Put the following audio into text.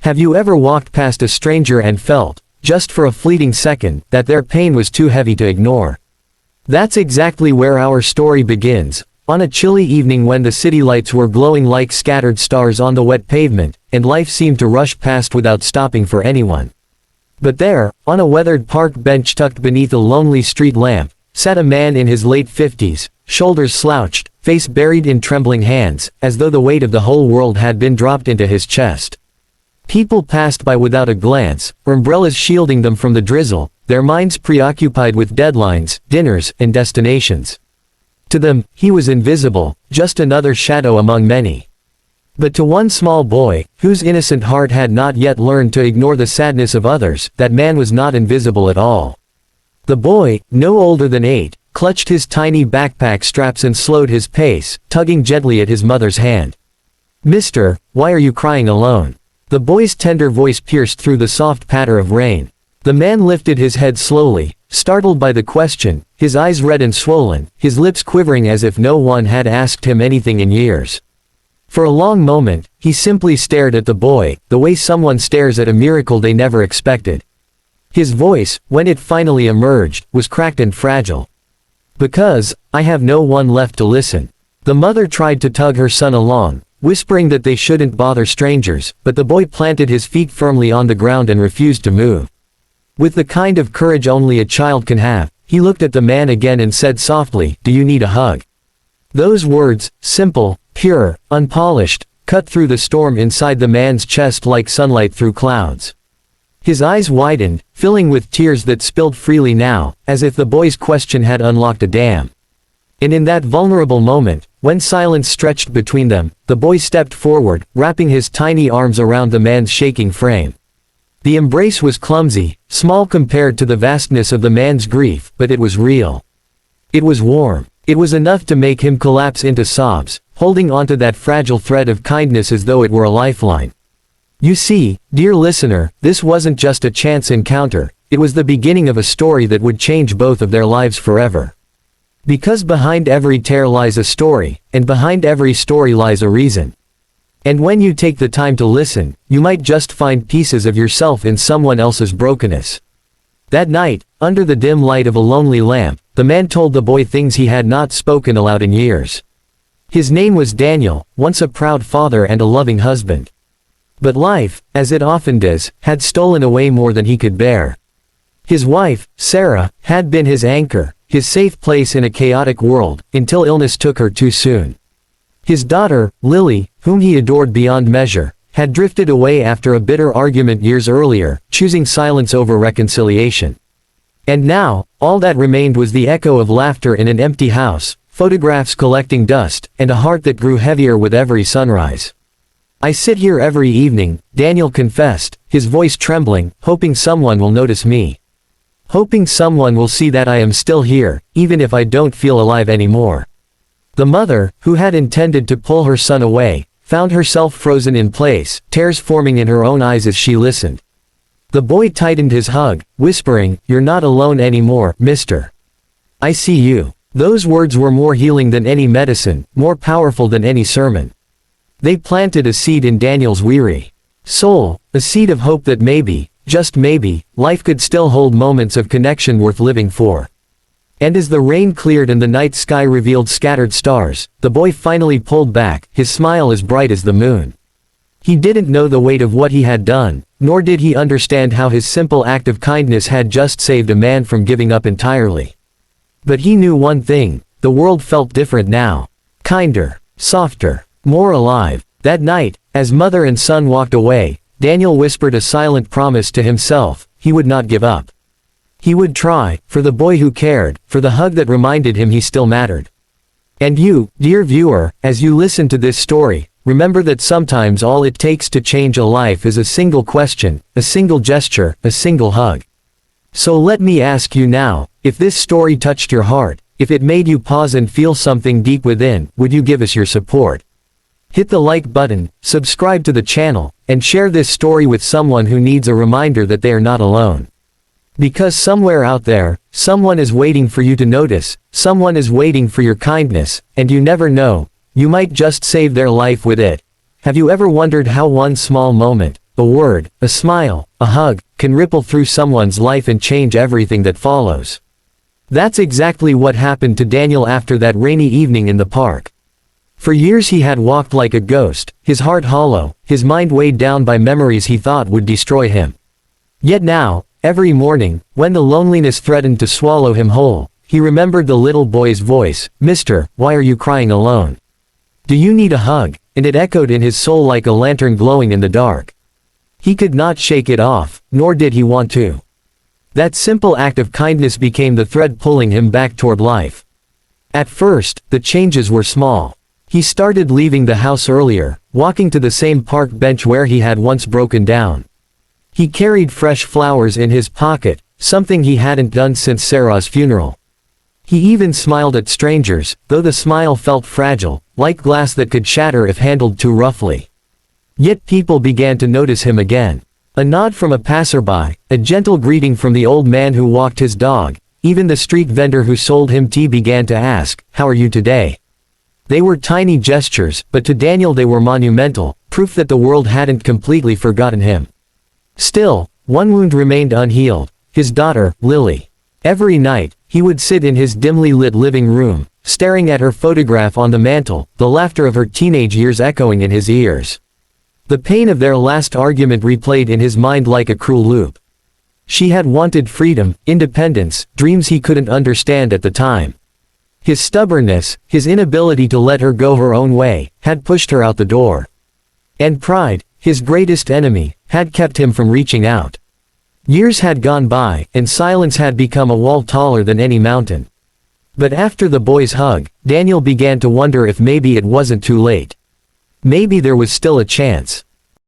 Have you ever walked past a stranger and felt, just for a fleeting second, that their pain was too heavy to ignore? That's exactly where our story begins, on a chilly evening when the city lights were glowing like scattered stars on the wet pavement, and life seemed to rush past without stopping for anyone. But there, on a weathered park bench tucked beneath a lonely street lamp, sat a man in his late 50s, shoulders slouched, face buried in trembling hands, as though the weight of the whole world had been dropped into his chest. People passed by without a glance, umbrellas shielding them from the drizzle, their minds preoccupied with deadlines, dinners, and destinations. To them, he was invisible, just another shadow among many. But to one small boy, whose innocent heart had not yet learned to ignore the sadness of others, that man was not invisible at all. The boy, no older than 8, clutched his tiny backpack straps and slowed his pace, tugging gently at his mother's hand. "Mister, why are you crying alone?" The boy's tender voice pierced through the soft patter of rain. The man lifted his head slowly, startled by the question, his eyes red and swollen, his lips quivering as if no one had asked him anything in years. For a long moment, he simply stared at the boy, the way someone stares at a miracle they never expected. His voice, when it finally emerged, was cracked and fragile. "Because, I have no one left to listen." The mother tried to tug her son along, whispering that they shouldn't bother strangers, but the boy planted his feet firmly on the ground and refused to move. With the kind of courage only a child can have, he looked at the man again and said softly, "Do you need a hug?" Those words, simple, pure, unpolished, cut through the storm inside the man's chest like sunlight through clouds. His eyes widened, filling with tears that spilled freely now, as if the boy's question had unlocked a dam. And in that vulnerable moment, when silence stretched between them, the boy stepped forward, wrapping his tiny arms around the man's shaking frame. The embrace was clumsy, small compared to the vastness of the man's grief, but it was real. It was warm. It was enough to make him collapse into sobs, holding onto that fragile thread of kindness as though it were a lifeline. You see, dear listener, this wasn't just a chance encounter, it was the beginning of a story that would change both of their lives forever. Because behind every tear lies a story, and behind every story lies a reason. And when you take the time to listen, you might just find pieces of yourself in someone else's brokenness. That night, under the dim light of a lonely lamp, the man told the boy things he had not spoken aloud in years. His name was Daniel, once a proud father and a loving husband. But life, as it often does, had stolen away more than he could bear. His wife, Sarah, had been his anchor, his safe place in a chaotic world, until illness took her too soon. His daughter, Lily, whom he adored beyond measure, had drifted away after a bitter argument years earlier, choosing silence over reconciliation. And now, all that remained was the echo of laughter in an empty house, photographs collecting dust, and a heart that grew heavier with every sunrise. "I sit here every evening," Daniel confessed, his voice trembling, "hoping someone will notice me. Hoping someone will see that I am still here, even if I don't feel alive anymore." The mother, who had intended to pull her son away, found herself frozen in place, tears forming in her own eyes as she listened. The boy tightened his hug, whispering, "You're not alone anymore, mister. I see you." Those words were more healing than any medicine, more powerful than any sermon. They planted a seed in Daniel's weary soul, a seed of hope that maybe, just maybe, life could still hold moments of connection worth living for. And as the rain cleared and the night sky revealed scattered stars, the boy finally pulled back, his smile as bright as the moon. He didn't know the weight of what he had done, nor did he understand how his simple act of kindness had just saved a man from giving up entirely. But he knew one thing, the world felt different now. Kinder, softer, more alive. That night, as mother and son walked away, Daniel whispered a silent promise to himself: he would not give up. He would try, for the boy who cared, for the hug that reminded him he still mattered. And you, dear viewer, as you listen to this story, remember that sometimes all it takes to change a life is a single question, a single gesture, a single hug. So let me ask you now, if this story touched your heart, if it made you pause and feel something deep within, would you give us your support? Hit the like button, subscribe to the channel, and share this story with someone who needs a reminder that they are not alone. Because somewhere out there, someone is waiting for you to notice, someone is waiting for your kindness, and you never know, you might just save their life with it. Have you ever wondered how one small moment, a word, a smile, a hug, can ripple through someone's life and change everything that follows. That's exactly what happened to Daniel after that rainy evening in the park. For years he had walked like a ghost, his heart hollow, his mind weighed down by memories he thought would destroy him. Yet now, every morning, when the loneliness threatened to swallow him whole, he remembered the little boy's voice, "Mister, why are you crying alone? Do you need a hug?" And it echoed in his soul like a lantern glowing in the dark. He could not shake it off, nor did he want to. That simple act of kindness became the thread pulling him back toward life. At first, the changes were small. He started leaving the house earlier, walking to the same park bench where he had once broken down. He carried fresh flowers in his pocket, something he hadn't done since Sarah's funeral. He even smiled at strangers, though the smile felt fragile, like glass that could shatter if handled too roughly. Yet people began to notice him again. A nod from a passerby, a gentle greeting from the old man who walked his dog, even the street vendor who sold him tea began to ask, "How are you today?" They were tiny gestures, but to Daniel they were monumental, proof that the world hadn't completely forgotten him. Still, one wound remained unhealed, his daughter, Lily. Every night, he would sit in his dimly lit living room, staring at her photograph on the mantel, the laughter of her teenage years echoing in his ears. The pain of their last argument replayed in his mind like a cruel loop. She had wanted freedom, independence, dreams he couldn't understand at the time. His stubbornness, his inability to let her go her own way, had pushed her out the door. And pride, his greatest enemy, had kept him from reaching out. Years had gone by, and silence had become a wall taller than any mountain. But after the boy's hug, Daniel began to wonder if maybe it wasn't too late. Maybe there was still a chance.